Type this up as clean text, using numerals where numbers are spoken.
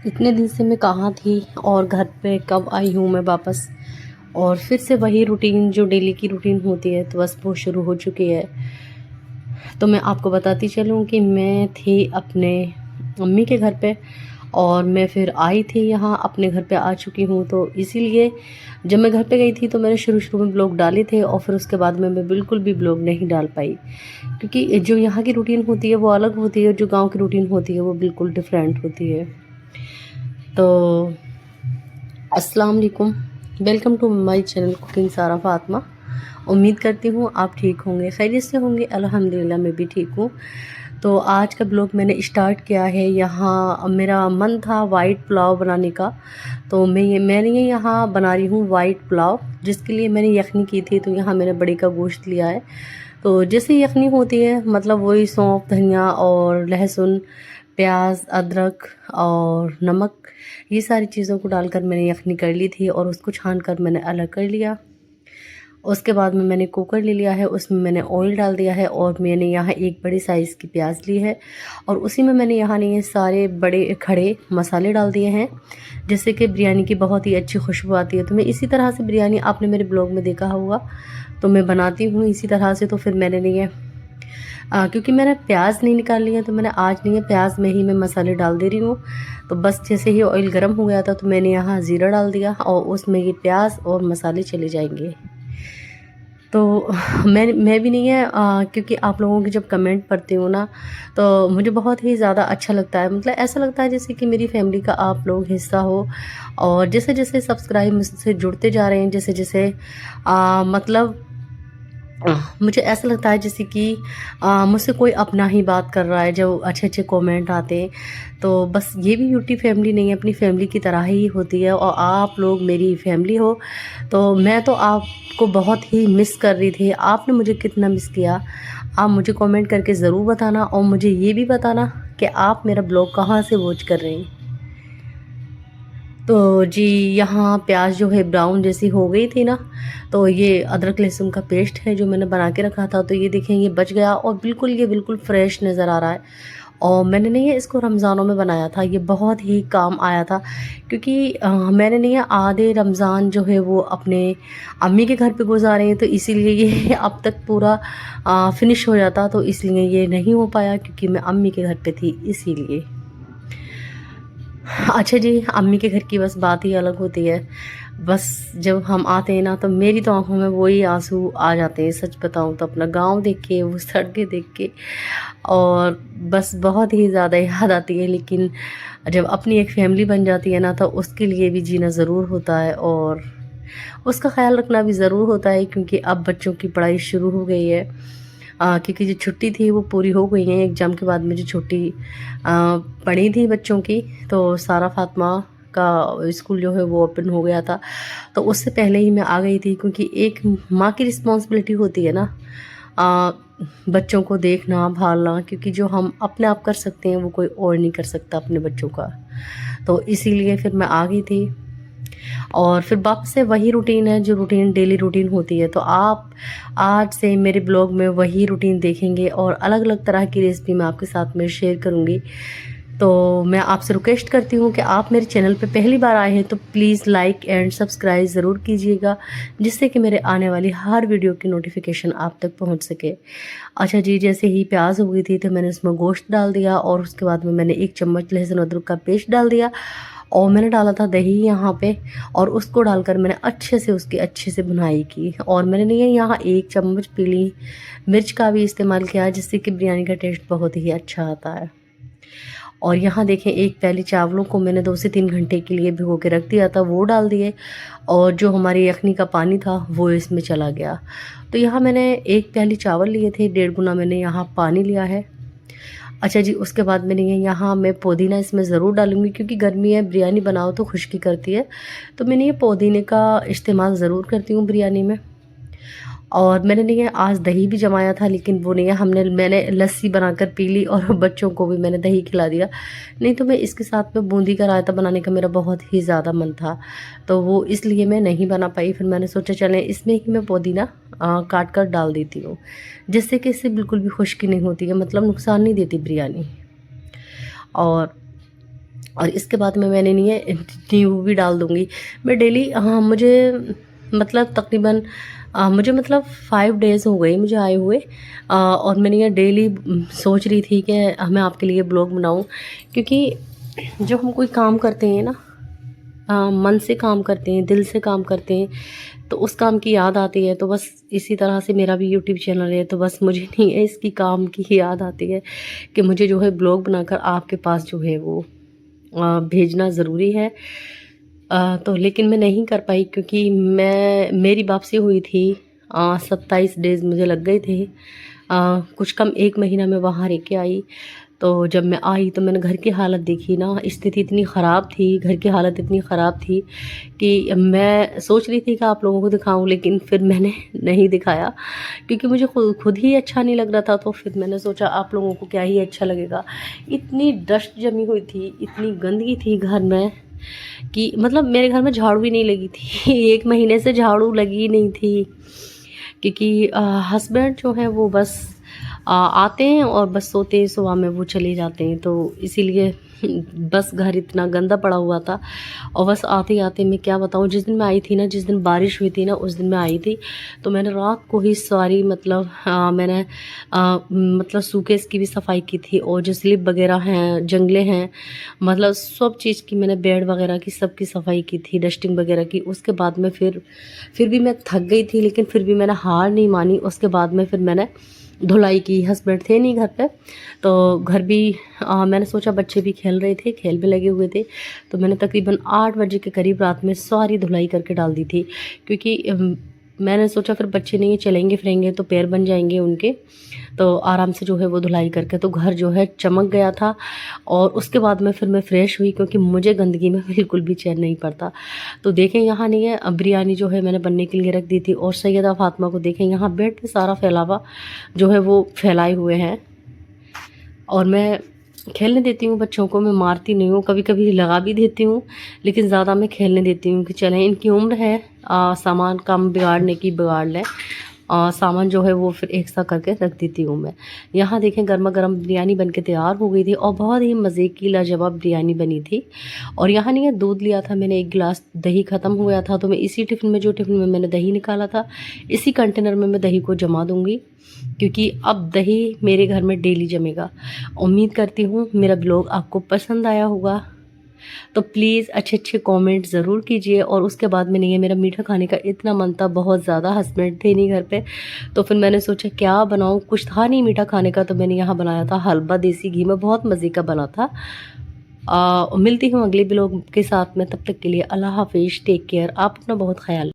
इतने दिन से मैं कहाँ थी और घर पे कब आई हूँ मैं वापस। और फिर से वही रूटीन जो डेली की रूटीन होती है तो बस वो शुरू हो चुकी है। तो मैं आपको बताती चलूँ कि मैं थी अपने मम्मी के घर पे और मैं फिर आई थी यहाँ अपने घर पे आ चुकी हूँ। तो इसीलिए जब मैं घर पे गई थी तो मैंने शुरू में ब्लॉग डाले थे और फिर उसके बाद में मैं बिल्कुल भी ब्लॉग नहीं डाल पाई, क्योंकि जो यहाँ की रूटीन होती है वो अलग होती है, जो गांव की रूटीन होती है वो बिल्कुल डिफरेंट होती है। तो अस्सलाम वालेकुम, welcome to my channel cooking Sara Fatima. उम्मीद करती हूँ आप ठीक होंगे, खैरियत से होंगे। अल्हम्दुलिल्लाह मैं भी ठीक हूँ। तो आज का ब्लॉग मैंने स्टार्ट किया है। यहाँ मेरा मन था वाइट पुलाव बनाने का, तो मैंने ये यहाँ बना रही हूँ वाइट पुलाव, जिसके लिए मैंने यखनी की थी। तो यहाँ मैंने बड़ी का गोश्त लिया है। तो जैसे यखनी होती है मतलब वही सौंफ, धनिया और लहसुन, प्याज, अदरक और नमक, ये सारी चीज़ों को डालकर मैंने यखनी कर ली थी और उसको छान कर मैंने अलग कर लिया। उसके बाद में मैंने कुकर ले लिया है, उसमें मैंने ऑयल डाल दिया है और मैंने यहाँ एक बड़ी साइज़ की प्याज ली है और उसी में मैंने यहाँ ये सारे बड़े खड़े मसाले डाल दिए हैं, जिससे कि बिरयानी की बहुत ही अच्छी खुशबू आती है। तो मैं इसी तरह से बिरयानी आपने मेरे ब्लॉग में देखा होगा, तो मैं बनाती हूँ इसी तरह से। तो फिर मैंने नहीं क्योंकि मैंने प्याज नहीं निकाल लिया तो मैंने आज नहीं है प्याज में ही मैं मसाले डाल दे रही हूँ। तो बस जैसे ही ऑयल गर्म हो गया था तो मैंने यहाँ ज़ीरा डाल दिया और उसमें ये प्याज और मसाले चले जाएंगे। तो मैं भी नहीं है क्योंकि आप लोगों की जब कमेंट पढ़ती हूँ ना तो मुझे बहुत ही ज़्यादा अच्छा लगता है। मतलब ऐसा लगता है जैसे कि मेरी फैमिली का आप लोग हिस्सा हो। और जैसे जैसे सब्सक्राइब मुझसे जुड़ते जा रहे हैं, जैसे जैसे मतलब मुझे ऐसा लगता है जैसे कि मुझसे कोई अपना ही बात कर रहा है। जो अच्छे अच्छे कमेंट आते हैं तो बस ये भी यूट्यूब फैमिली नहीं है, अपनी फैमिली की तरह ही होती है और आप लोग मेरी फैमिली हो। तो मैं तो आपको बहुत ही मिस कर रही थी। आपने मुझे कितना मिस किया आप मुझे कमेंट करके ज़रूर बताना और मुझे ये भी बताना कि आप मेरा ब्लॉग कहाँ से वॉच कर रहे हैं। तो जी यहाँ प्याज जो है ब्राउन जैसी हो गई थी ना, तो ये अदरक लहसुन का पेस्ट है जो मैंने बना के रखा था। तो ये देखें ये बच गया और बिल्कुल ये बिल्कुल फ्रेश नज़र आ रहा है। और मैंने नहीं है इसको रमज़ानों में बनाया था, ये बहुत ही काम आया था। क्योंकि मैंने नहीं है आधे रमज़ान जो है वो अपने अम्मी के घर पे गुजारे हैं, तो इसीलिए ये अब तक पूरा फिनिश हो जाता, तो इसलिए ये नहीं हो पाया क्योंकि मैं अम्मी के घर पे थी इसीलिए। अच्छा जी, अम्मी के घर की बस बात ही अलग होती है। बस जब हम आते हैं ना तो मेरी तो आँखों में वही आँसू आ जाते हैं। सच बताऊँ तो अपना गाँव देख के, वो सड़कें देख के और बस बहुत ही ज़्यादा याद आती है। लेकिन जब अपनी एक फैमिली बन जाती है ना तो उसके लिए भी जीना ज़रूर होता है और उसका ख़्याल रखना भी ज़रूर होता है, क्योंकि अब बच्चों की पढ़ाई शुरू हो गई है। क्योंकि जो छुट्टी थी वो पूरी हो गई है। एग्ज़ाम के बाद में जो छुट्टी पड़ी थी बच्चों की, तो सारा फातिमा का स्कूल जो है वो ओपन हो गया था। तो उससे पहले ही मैं आ गई थी, क्योंकि एक माँ की रिस्पॉन्सिबिलिटी होती है ना अ, बच्चों को देखना भालना, क्योंकि जो हम अपने आप कर सकते हैं वो कोई और नहीं कर सकता अपने बच्चों का। तो इसीलिए फिर मैं आ गई थी और फिर वापस से वही रूटीन है जो रूटीन डेली रूटीन होती है। तो आप आज से मेरे ब्लॉग में वही रूटीन देखेंगे और अलग अलग तरह की रेसिपी मैं आपके साथ में शेयर करूँगी। तो मैं आपसे रिक्वेस्ट करती हूँ कि आप मेरे चैनल पे पहली बार आए हैं तो प्लीज़ लाइक एंड सब्सक्राइब ज़रूर कीजिएगा, जिससे कि मेरे आने वाली हर वीडियो की नोटिफिकेशन आप तक पहुँच सके। अच्छा जी, जैसे ही प्याज हो गई थी तो मैंने उसमें गोश्त डाल दिया और उसके बाद में मैंने 1 चम्मच लहसुन अदरक का पेस्ट डाल दिया और मैंने डाला था दही यहाँ पे और उसको डालकर मैंने अच्छे से भुनाई की। और मैंने नहीं है यहाँ 1 चम्मच पीली मिर्च का भी इस्तेमाल किया, जिससे कि बिरयानी का टेस्ट बहुत ही अच्छा आता है। और यहाँ देखें एक प्याली चावलों को मैंने 2 से 3 घंटे के लिए भिगो के रख दिया था, वो डाल दिए और जो हमारी यखनी का पानी था वो इसमें चला गया। तो यहाँ मैंने 1 प्याली चावल लिए थे, 1.5 गुना मैंने यहाँ पानी लिया है। अच्छा जी, उसके बाद मैंने ये यहाँ मैं पुदीना इसमें ज़रूर डालूँगी, क्योंकि गर्मी है, बिरयानी बनाओ तो खुशकी करती है। तो मैंने ये पुदीने का इस्तेमाल ज़रूर करती हूँ बिरयानी में। और मैंने नहीं है आज दही भी जमाया था, लेकिन वो नहीं है मैंने लस्सी बनाकर पी ली और बच्चों को भी मैंने दही खिला दिया। नहीं तो मैं इसके साथ में बूंदी का रायता बनाने का मेरा बहुत ही ज़्यादा मन था, तो वो इसलिए मैं नहीं बना पाई। फिर मैंने सोचा चलें इसमें ही मैं पुदीना काट कर डाल देती हूँ, जिससे कि इससे बिल्कुल भी खुश्की नहीं होती है, मतलब नुकसान नहीं देती बिरयानी। और और इसके बाद में मैंने नहीं है नींबू भी डाल दूँगी। मैं डेली, हाँ, मुझे मतलब तकरीबन मुझे मतलब 5 डेज़ हो गए मुझे आए हुए, और मैंने ये डेली सोच रही थी कि मैं आपके लिए ब्लॉग बनाऊँ, क्योंकि जब हम कोई काम करते हैं ना, मन से काम करते हैं, दिल से काम करते हैं, तो उस काम की याद आती है। तो बस इसी तरह से मेरा भी यूट्यूब चैनल है, तो बस मुझे नहीं है इसकी काम की ही याद आती है कि मुझे जो है ब्लॉग बनाकर आपके पास जो है वो भेजना ज़रूरी है। तो लेकिन मैं नहीं कर पाई, क्योंकि मेरी वापसी हुई थी 27 डेज़ मुझे लग गए थे। कुछ कम 1 महीना मैं वहाँ रह के आई। तो जब मैं आई तो मैंने घर की हालत देखी ना, स्थिति इतनी ख़राब थी, घर की हालत इतनी ख़राब थी कि मैं सोच रही थी कि आप लोगों को दिखाऊं, लेकिन फिर मैंने नहीं दिखाया, क्योंकि मुझे खुद ही अच्छा नहीं लग रहा था। तो फिर मैंने सोचा आप लोगों को क्या ही अच्छा लगेगा। इतनी डस्ट जमी हुई थी, इतनी गंदगी थी घर में कि मतलब मेरे घर में झाड़ू भी नहीं लगी थी। 1 महीने से झाड़ू लगी नहीं थी, क्योंकि हस्बैंड जो है वो बस आते हैं और बस सोते हैं, सुबह में वो चले जाते हैं। तो इसीलिए बस घर इतना गंदा पड़ा हुआ था। और बस आते आते मैं क्या बताऊँ, जिस दिन मैं आई थी ना, जिस दिन बारिश हुई थी ना, उस दिन मैं आई थी। तो मैंने रात को ही सारी मतलब मैंने मतलब सूटकेस की भी सफाई की थी, और जो स्लिप वगैरह हैं, जंगले हैं, मतलब सब चीज़ की मैंने, बेड वगैरह की सबकी सफाई की थी, डस्टिंग वगैरह की। उसके बाद में फिर भी मैं थक गई थी, लेकिन फिर भी मैंने हार नहीं मानी। उसके बाद में फिर मैंने धुलाई की। हस्बैंड थे नहीं घर पे, तो घर भी मैंने सोचा, बच्चे भी खेल रहे थे, खेल में लगे हुए थे, तो मैंने तकरीबन 8 बजे के करीब रात में सारी धुलाई करके डाल दी थी। क्योंकि मैंने सोचा फिर बच्चे नहीं चलेंगे फिरेंगे तो पैर बन जाएंगे उनके, तो आराम से जो है वो धुलाई करके, तो घर जो है चमक गया था। और उसके बाद में फिर मैं फ़्रेश हुई, क्योंकि मुझे गंदगी में बिल्कुल भी चैन नहीं पड़ता। तो देखें यहाँ नहीं है, अब बिरयानी जो है मैंने बनने के लिए रख दी थी, और सैयदा फातिमा को देखें यहाँ बेड पे सारा फैलावा जो है वो फैलाए हुए हैं। और मैं खेलने देती हूँ बच्चों को, मैं मारती नहीं हूँ, कभी कभी लगा भी देती हूँ, लेकिन ज़्यादा मैं खेलने देती हूँ कि चलें, इनकी उम्र है सामान कम बिगाड़ने की, बिगाड़ लें। सामान जो है वो फिर एक सा करके रख देती हूँ मैं। यहाँ देखें गर्मा गर्म बिरयानी बन के तैयार हो गई थी, और बहुत ही मज़े की लाजवाब बिरयानी बनी थी। और यहाँ नहीं है, दूध लिया था मैंने 1 गिलास, दही ख़त्म हो गया था, तो मैं इसी टिफ़िन में, जो टिफ़िन में मैंने दही निकाला था, इसी कंटेनर में मैं दही को जमा दूँगी, क्योंकि अब दही मेरे घर में डेली जमेगा। उम्मीद करती हूँ मेरा ब्लॉग आपको पसंद आया होगा, तो प्लीज़ अच्छे अच्छे कमेंट ज़रूर कीजिए। और उसके बाद में नहीं है, मेरा मीठा खाने का इतना मन था बहुत ज़्यादा, हस्बैंड थे नहीं घर पे, तो फिर मैंने सोचा क्या बनाऊँ, कुछ था नहीं मीठा खाने का, तो मैंने यहाँ बनाया था हलवा देसी घी में, बहुत मज़े का बना था। मिलती हूँ अगले ब्लॉग के साथ में, तब तक के लिए अल्लाह हाफिज़, टेक केयर, आप अपना बहुत ख्याल